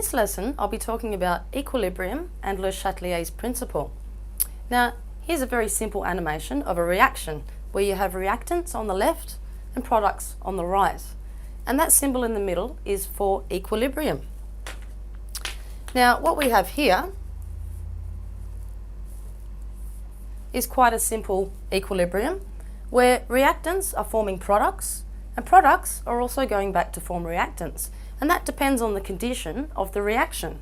this lesson, I'll be talking about equilibrium and Le Chatelier's principle. Now, here's a very simple animation of a reaction where you have reactants on the left and products on the right. And that symbol in the middle is for equilibrium. Now, what we have here is quite a simple equilibrium where reactants are forming products and products are also going back to form reactants. And that depends on the condition of the reaction.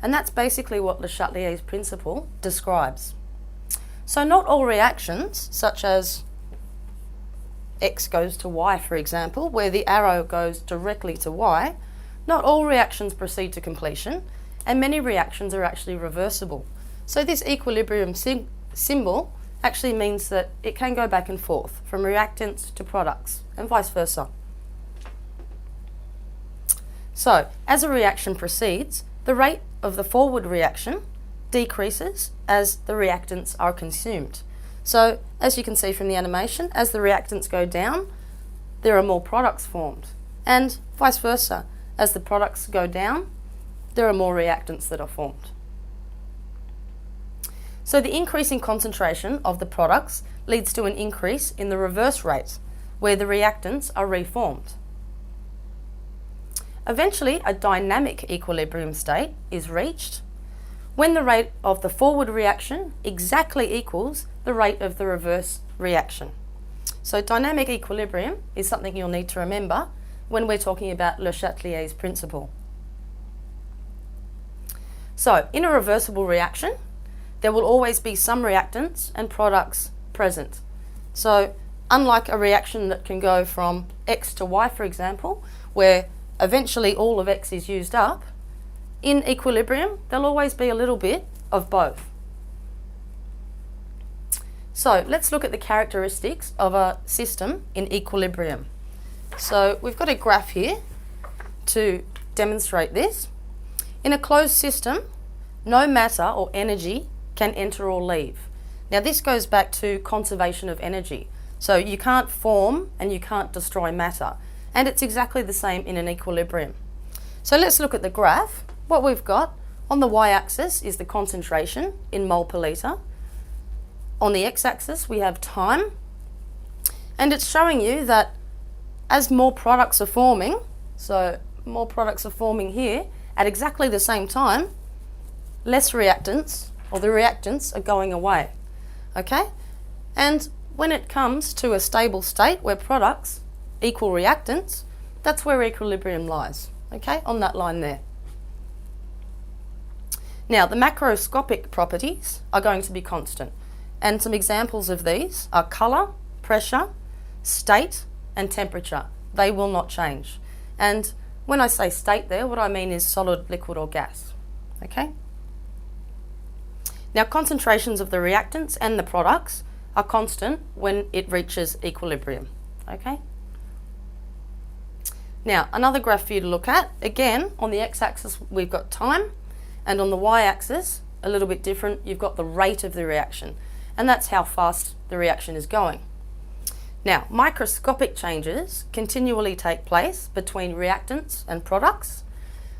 And that's basically what Le Chatelier's principle describes. So not all reactions, such as X goes to Y, for example, where the arrow goes directly to Y, not all reactions proceed to completion, and many reactions are actually reversible. So this equilibrium symbol actually means that it can go back and forth from reactants to products, and vice versa. So, as a reaction proceeds, the rate of the forward reaction decreases as the reactants are consumed. So, as you can see from the animation, as the reactants go down, there are more products formed. And vice versa, as the products go down, there are more reactants that are formed. So the increasing concentration of the products leads to an increase in the reverse rate, where the reactants are reformed. Eventually, a dynamic equilibrium state is reached when the rate of the forward reaction exactly equals the rate of the reverse reaction. So dynamic equilibrium is something you'll need to remember when we're talking about Le Chatelier's principle. So in a reversible reaction, there will always be some reactants and products present. So unlike a reaction that can go from X to Y, for example, where eventually all of X is used up, in equilibrium there'll always be a little bit of both. So let's look at the characteristics of a system in equilibrium. So we've got a graph here to demonstrate this. In a closed system, no matter or energy can enter or leave. Now this goes back to conservation of energy. So you can't form and you can't destroy matter. And it's exactly the same in an equilibrium. So let's look at the graph. What we've got on the y-axis is the concentration in mole per litre. On the x-axis we have time. And it's showing you that as more products are forming, so more products are forming here at exactly the same time, less reactants, or the reactants, are going away. Okay? And when it comes to a stable state where products equal reactants, that's where equilibrium lies, okay, on that line there. Now, the macroscopic properties are going to be constant, and some examples of these are colour, pressure, state, and temperature. They will not change. And when I say state there, what I mean is solid, liquid, or gas, okay? Now, concentrations of the reactants and the products are constant when it reaches equilibrium, okay? Now, another graph for you to look at. Again, on the x-axis we've got time, and on the y-axis, a little bit different, you've got the rate of the reaction, and that's how fast the reaction is going. Now, microscopic changes continually take place between reactants and products.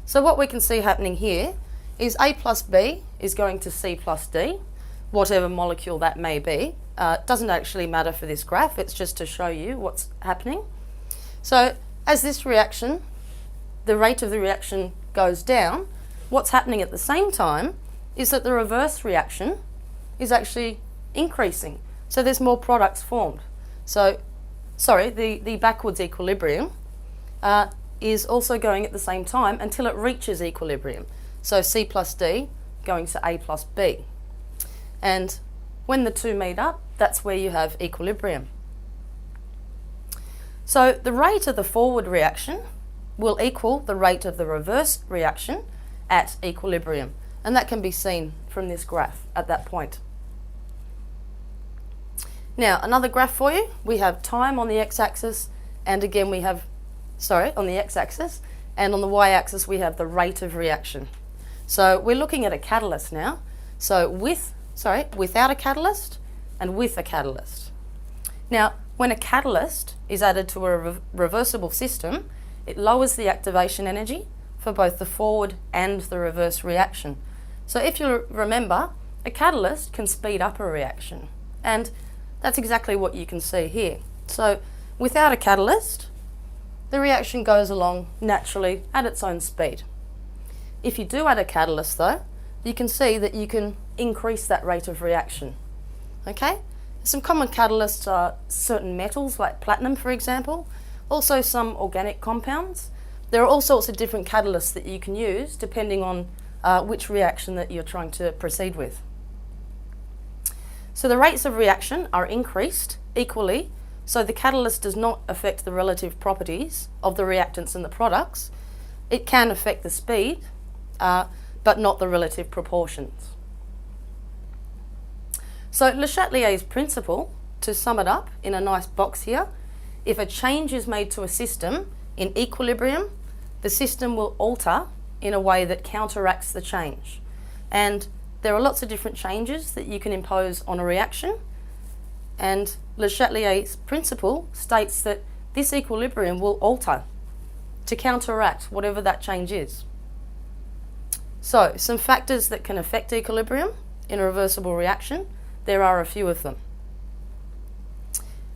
So what we can see happening here is A plus B is going to C plus D, whatever molecule that may be. It doesn't actually matter for this graph, it's just to show you what's happening. So as this reaction, the rate of the reaction goes down, what's happening at the same time is that the reverse reaction is actually increasing. So there's more products formed. So, the backwards equilibrium is also going at the same time until it reaches equilibrium. So C plus D going to A plus B. And when the two meet up, that's where you have equilibrium. So the rate of the forward reaction will equal the rate of the reverse reaction at equilibrium. And that can be seen from this graph at that point. Now, another graph for you. We have time on the x-axis, and again we have, on the x-axis, and on the y-axis we have the rate of reaction. So we're looking at a catalyst now. So without a catalyst and with a catalyst. Now, when a catalyst is added to a reversible system, it lowers the activation energy for both the forward and the reverse reaction. So if you remember, a catalyst can speed up a reaction, and that's exactly what you can see here. So without a catalyst, the reaction goes along naturally at its own speed. If you do add a catalyst though, you can see that you can increase that rate of reaction. Okay? Some common catalysts are certain metals like platinum, for example, also some organic compounds. There are all sorts of different catalysts that you can use depending on which reaction that you're trying to proceed with. So the rates of reaction are increased equally, so the catalyst does not affect the relative properties of the reactants and the products. It can affect the speed, but not the relative proportions. So Le Chatelier's principle, to sum it up in a nice box here, if a change is made to a system in equilibrium, the system will alter in a way that counteracts the change. And there are lots of different changes that you can impose on a reaction, and Le Chatelier's principle states that this equilibrium will alter to counteract whatever that change is. So, some factors that can affect equilibrium in a reversible reaction, there are a few of them.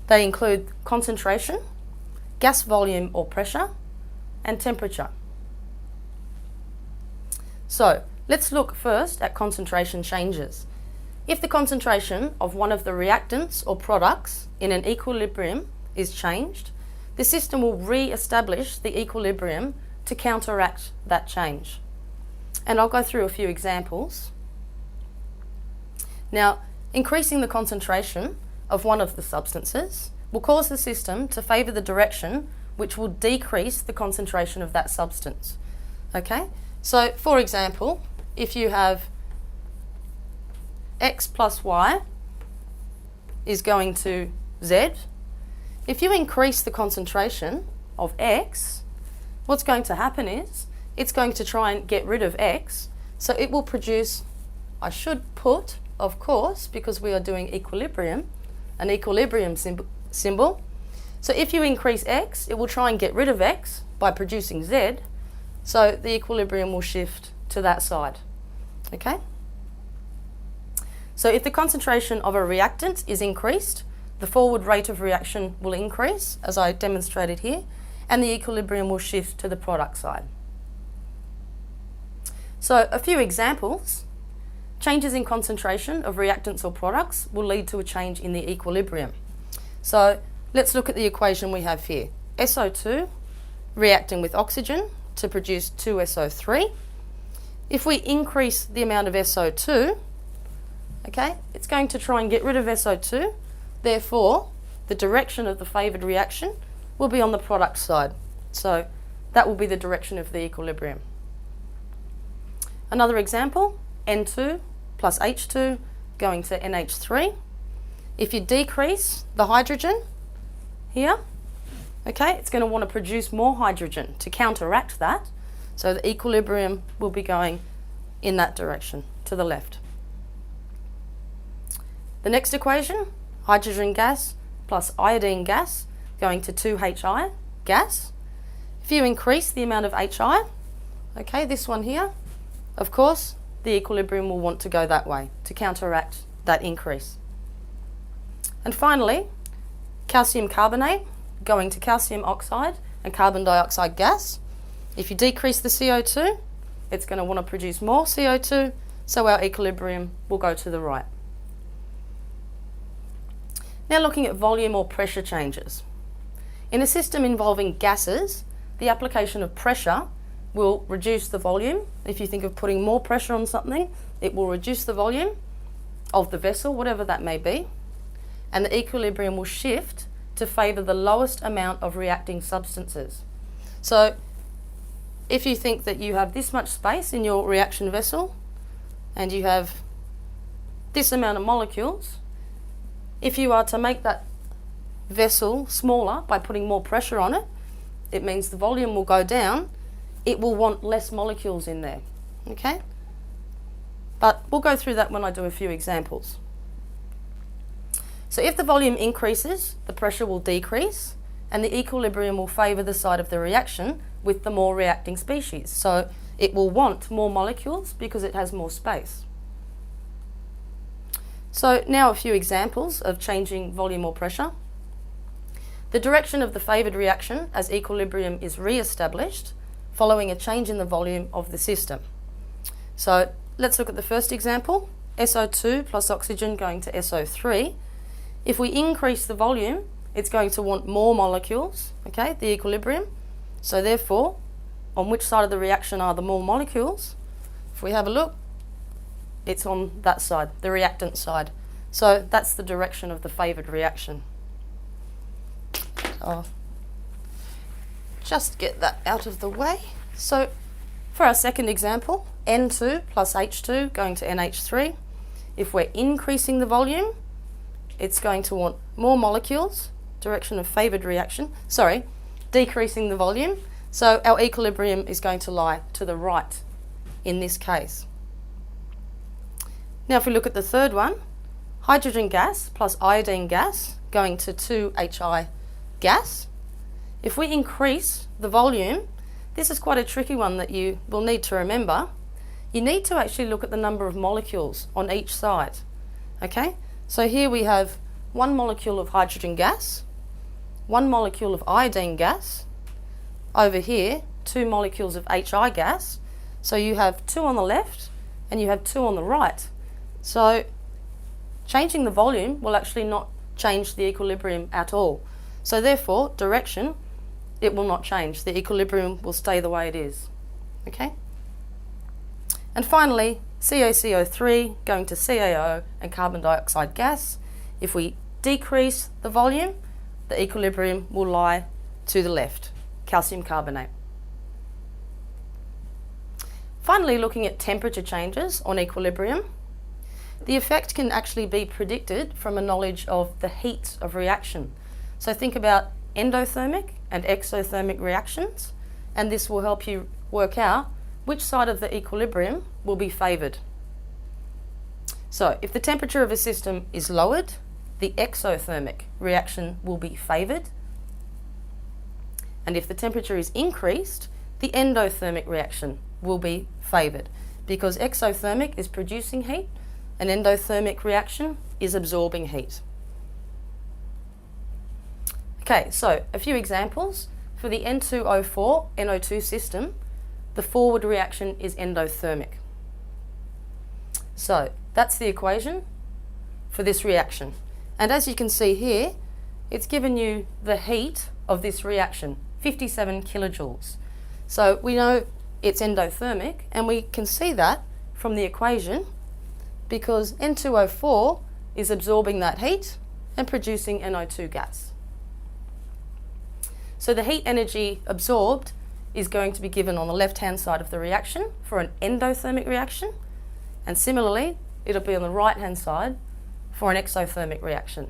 They include concentration, gas volume or pressure, and temperature. So, let's look first at concentration changes. If the concentration of one of the reactants or products in an equilibrium is changed, the system will re-establish the equilibrium to counteract that change. And I'll go through a few examples. Now, increasing the concentration of one of the substances will cause the system to favour the direction which will decrease the concentration of that substance. Okay? So, for example, if you have x plus y is going to z, if you increase the concentration of x, what's going to happen is it's going to try and get rid of x, so it will produce, I should put, of course, because we are doing equilibrium, an equilibrium symbol. So if you increase x, it will try and get rid of x by producing z, so the equilibrium will shift to that side. Okay? So if the concentration of a reactant is increased, the forward rate of reaction will increase, as I demonstrated here, and the equilibrium will shift to the product side. So a few examples. Changes in concentration of reactants or products will lead to a change in the equilibrium. So let's look at the equation we have here. SO2 reacting with oxygen to produce 2SO3. If we increase the amount of SO2, okay, it's going to try and get rid of SO2. Therefore, the direction of the favoured reaction will be on the product side. So that will be the direction of the equilibrium. Another example, N2 plus H2 going to NH3. If you decrease the hydrogen here, okay, it's going to want to produce more hydrogen to counteract that. So the equilibrium will be going in that direction, to the left. The next equation, hydrogen gas plus iodine gas going to 2HI gas. If you increase the amount of HI, okay, this one here, of course, the equilibrium will want to go that way to counteract that increase. And finally, calcium carbonate going to calcium oxide and carbon dioxide gas. If you decrease the CO2, it's going to want to produce more CO2, so our equilibrium will go to the right. Now looking at volume or pressure changes. In a system involving gases, the application of pressure will reduce the volume. If you think of putting more pressure on something, it will reduce the volume of the vessel, whatever that may be, and the equilibrium will shift to favour the lowest amount of reacting substances. So if you think that you have this much space in your reaction vessel and you have this amount of molecules, if you are to make that vessel smaller by putting more pressure on it, it means the volume will go down. It will want less molecules in there, okay? But we'll go through that when I do a few examples. So if the volume increases, the pressure will decrease, and the equilibrium will favour the side of the reaction with the more reacting species. So it will want more molecules because it has more space. So now a few examples of changing volume or pressure. The direction of the favoured reaction as equilibrium is re-established following a change in the volume of the system. So let's look at the first example, SO2 plus oxygen going to SO3. If we increase the volume, it's going to want more molecules, okay, the equilibrium. So therefore, on which side of the reaction are the more molecules? If we have a look, it's on that side, the reactant side. So that's the direction of the favoured reaction. I'll just get that out of the way. So for our second example, N2 plus H2 going to NH3. If we're increasing the volume, it's going to want more molecules, direction of favoured reaction. Sorry, decreasing the volume. So our equilibrium is going to lie to the right in this case. Now if we look at the third one, hydrogen gas plus iodine gas going to 2HI gas. If we increase the volume, this is quite a tricky one that you will need to remember. You need to actually look at the number of molecules on each side. Okay, so here we have 1 molecule of hydrogen gas, 1 molecule of iodine gas, over here 2 molecules of HI gas. So you have 2 on the left and you have 2 on the right. So changing the volume will actually not change the equilibrium at all. So therefore, direction, it will not change. The equilibrium will stay the way it is. Okay? And finally, CaCO3 going to CaO and carbon dioxide gas. If we decrease the volume, the equilibrium will lie to the left, calcium carbonate. Finally, looking at temperature changes on equilibrium, the effect can actually be predicted from a knowledge of the heats of reaction. So think about endothermic and exothermic reactions, and this will help you work out which side of the equilibrium will be favoured. So if the temperature of a system is lowered, the exothermic reaction will be favoured, and if the temperature is increased, the endothermic reaction will be favoured, because exothermic is producing heat, an endothermic reaction is absorbing heat. Okay, so a few examples. For the N2O4 NO2 system, the forward reaction is endothermic. So that's the equation for this reaction. And as you can see here, it's given you the heat of this reaction, 57 kilojoules. So we know it's endothermic, and we can see that from the equation because N2O4 is absorbing that heat and producing NO2 gas. So the heat energy absorbed is going to be given on the left-hand side of the reaction for an endothermic reaction, and similarly, it'll be on the right-hand side for an exothermic reaction.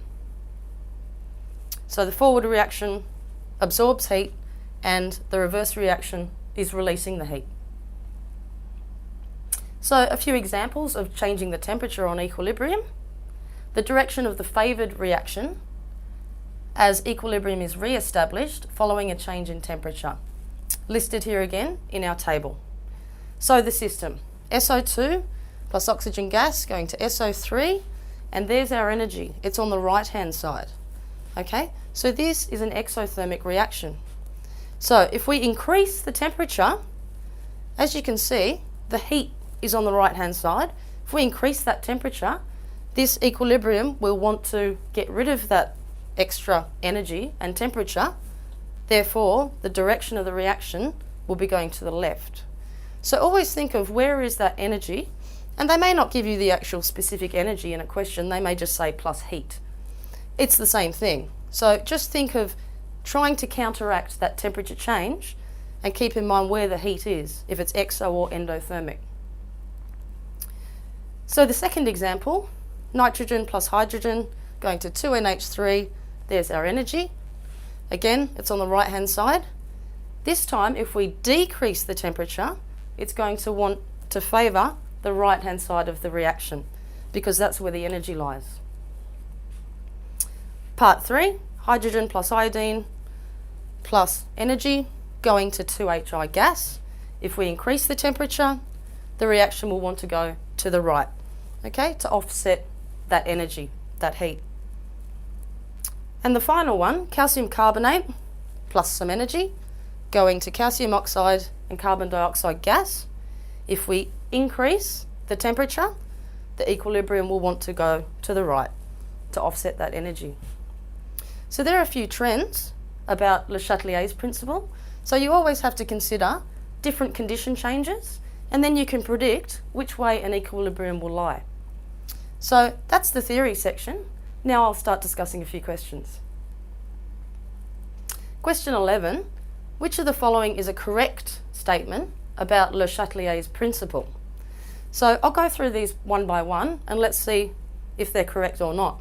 So the forward reaction absorbs heat, and the reverse reaction is releasing the heat. So a few examples of changing the temperature on equilibrium. The direction of the favoured reaction as equilibrium is re-established following a change in temperature, listed here again in our table. So the system, SO2 plus oxygen gas going to SO3, and there's our energy. It's on the right-hand side. Okay, so this is an exothermic reaction. So if we increase the temperature, as you can see, the heat is on the right-hand side. If we increase that temperature, this equilibrium will want to get rid of that extra energy and temperature. Therefore, the direction of the reaction will be going to the left. So always think of where is that energy, and they may not give you the actual specific energy in a question, they may just say plus heat. It's the same thing. So just think of trying to counteract that temperature change and keep in mind where the heat is, if it's exo or endothermic. So the second example, nitrogen plus hydrogen going to 2NH3, there's our energy. Again, it's on the right-hand side. This time, if we decrease the temperature, it's going to want to favour the right-hand side of the reaction because that's where the energy lies. Part 3, hydrogen plus iodine plus energy going to 2HI gas. If we increase the temperature, the reaction will want to go to the right, okay, to offset that energy, that heat. And the final one, calcium carbonate plus some energy going to calcium oxide and carbon dioxide gas. If we increase the temperature, the equilibrium will want to go to the right to offset that energy. So there are a few trends about Le Chatelier's principle. So you always have to consider different condition changes, and then you can predict which way an equilibrium will lie. So that's the theory section. Now I'll start discussing a few questions. Question 11, which of the following is a correct statement about Le Chatelier's principle? So I'll go through these one by one and let's see if they're correct or not.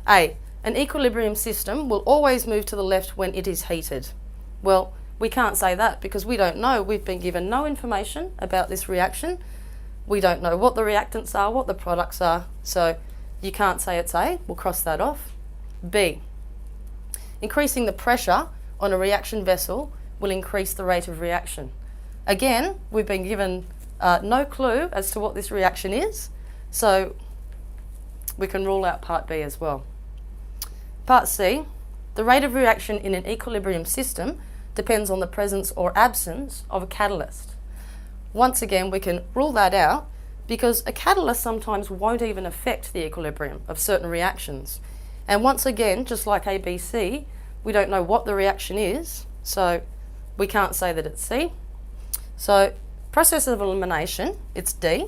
A, an equilibrium system will always move to the left when it is heated. Well, we can't say that because we don't know. We've been given no information about this reaction. We don't know what the reactants are, what the products are, so you can't say it's A. We'll cross that off. B, increasing the pressure on a reaction vessel will increase the rate of reaction. Again, we've been given no clue as to what this reaction is, so we can rule out part B as well. Part C, the rate of reaction in an equilibrium system depends on the presence or absence of a catalyst. Once again, we can rule that out because a catalyst sometimes won't even affect the equilibrium of certain reactions. And once again, just like ABC, we don't know what the reaction is, so we can't say that it's C. So, process of elimination, it's D.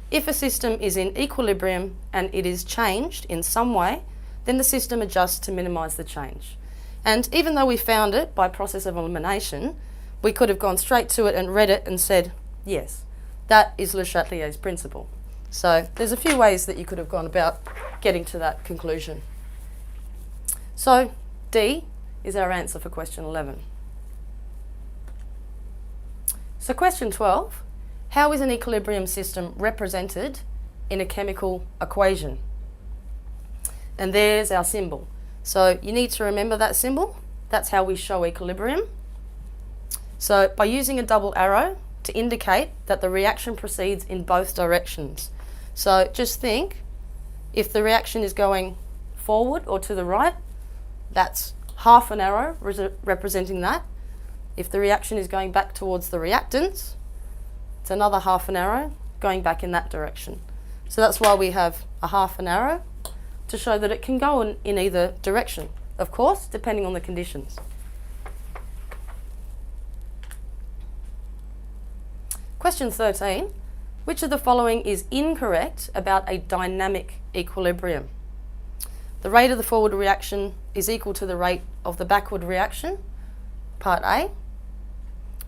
If a system is in equilibrium and it is changed in some way, then the system adjusts to minimise the change. And even though we found it by process of elimination, we could have gone straight to it and read it and said, yes, that is Le Chatelier's principle. So there's a few ways that you could have gone about getting to that conclusion. So D is our answer for question 11. So question 12, how is an equilibrium system represented in a chemical equation? And there's our symbol. So you need to remember that symbol. That's how we show equilibrium. So by using a double arrow to indicate that the reaction proceeds in both directions. So just think, if the reaction is going forward or to the right, that's half an arrow representing that. If the reaction is going back towards the reactants, it's another half an arrow going back in that direction. So that's why we have a half an arrow, to show that it can go in either direction, of course, depending on the conditions. Question 13, which of the following is incorrect about a dynamic equilibrium? The rate of the forward reaction is equal to the rate of the backward reaction, part A.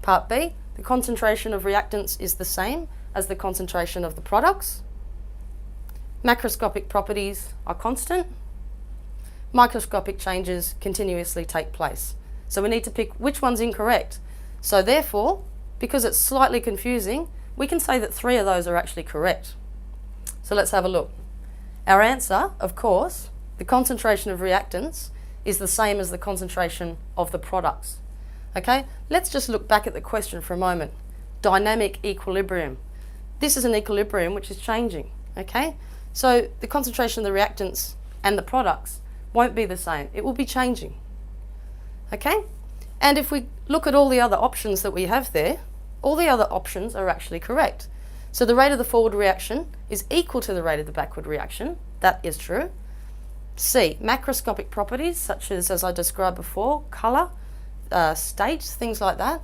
Part B, the concentration of reactants is the same as the concentration of the products. Macroscopic properties are constant. Microscopic changes continuously take place. So we need to pick which one's incorrect. So therefore, because it's slightly confusing, we can say that 3 of those are actually correct. So let's have a look. Our answer, of course, the concentration of reactants is the same as the concentration of the products. Okay, let's just look back at the question for a moment. Dynamic equilibrium. This is an equilibrium which is changing, okay? So the concentration of the reactants and the products won't be the same. It will be changing, okay? And if we look at all the other options that we have there, all the other options are actually correct. So the rate of the forward reaction is equal to the rate of the backward reaction. That is true. C, macroscopic properties such as I described before, colour, state, things like that,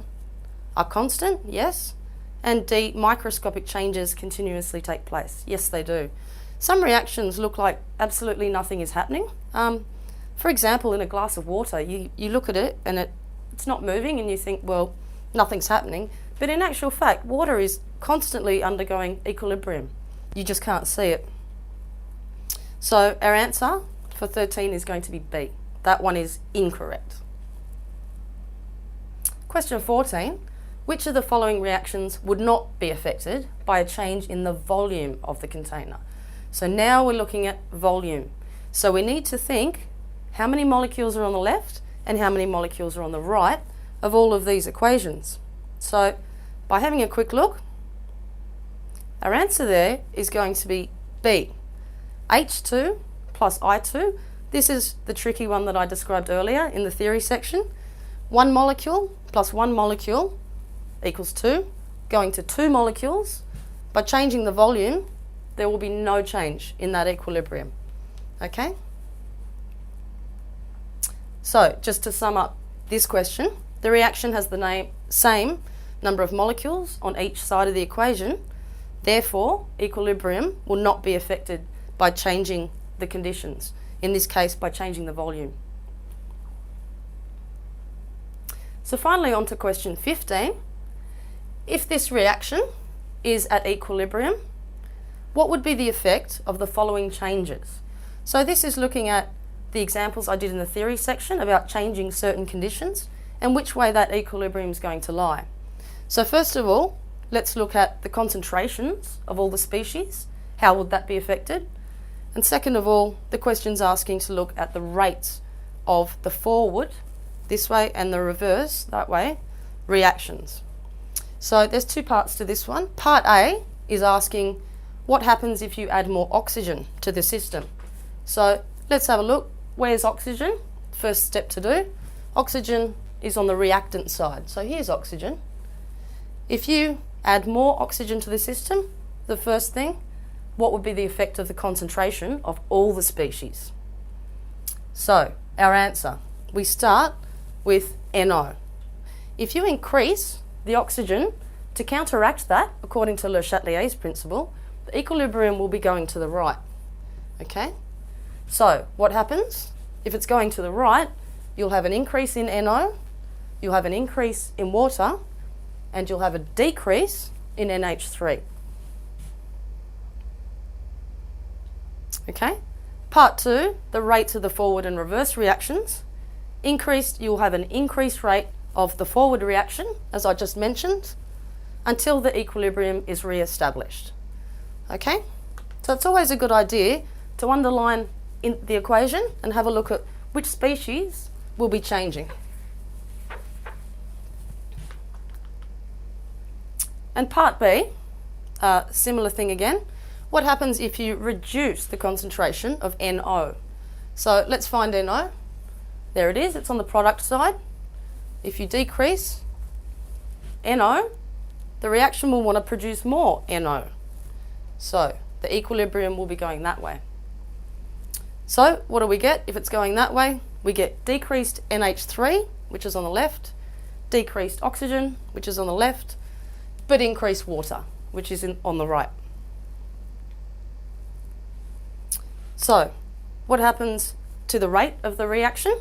are constant, yes. And D, microscopic changes continuously take place. Yes, they do. Some reactions look like absolutely nothing is happening. For example, in a glass of water, you look at it and it's not moving and you think, well, nothing's happening. But in actual fact, water is constantly undergoing equilibrium. You just can't see it. So our answer for 13 is going to be B. That one is incorrect. Question 14. Which of the following reactions would not be affected by a change in the volume of the container? So now we're looking at volume. So we need to think how many molecules are on the left and how many molecules are on the right of all of these equations. So by having a quick look, our answer there is going to be B, H2 plus I2. This is the tricky one that I described earlier in the theory section. 1 molecule plus 1 molecule equals 2, going to 2 molecules. By changing the volume, there will be no change in that equilibrium. Okay? So, just to sum up this question, the reaction has the same number of molecules on each side of the equation. Therefore, equilibrium will not be affected by changing the conditions, in this case by changing the volume. So finally on to question 15. If this reaction is at equilibrium, what would be the effect of the following changes? So this is looking at the examples I did in the theory section about changing certain conditions and which way that equilibrium is going to lie. So first of all, let's look at the concentrations of all the species. How would that be affected? And second of all, the question's asking to look at the rates of the forward, this way, and the reverse, that way, reactions. So there's two parts to this one. Part A is asking what happens if you add more oxygen to the system. So let's have a look. Where's oxygen? First step to do. Oxygen is on the reactant side. So here's oxygen. If you add more oxygen to the system, the first thing, what would be the effect of the concentration of all the species? So our answer, we start with NO. If you increase the oxygen to counteract that, according to Le Chatelier's principle, the equilibrium will be going to the right. Okay? So what happens? If it's going to the right, you'll have an increase in NO, you'll have an increase in water, and you'll have a decrease in NH3. Okay? Part 2, the rates of the forward and reverse reactions. Increased, you'll have an increased rate of the forward reaction, as I just mentioned, until the equilibrium is re-established. Okay? So it's always a good idea to underline in the equation and have a look at which species will be changing. And part B, similar thing again. What happens if you reduce the concentration of NO? So let's find NO. There it is, it's on the product side. If you decrease NO, the reaction will want to produce more NO. So the equilibrium will be going that way. So what do we get if it's going that way? We get decreased NH3, which is on the left, decreased oxygen, which is on the left, but increased water, which is on the right. So what happens to the rate of the reaction?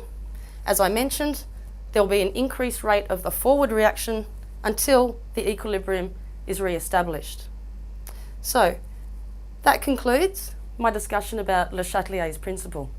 As I mentioned, there will be an increased rate of the forward reaction until the equilibrium is re-established. So that concludes my discussion about Le Chatelier's principle.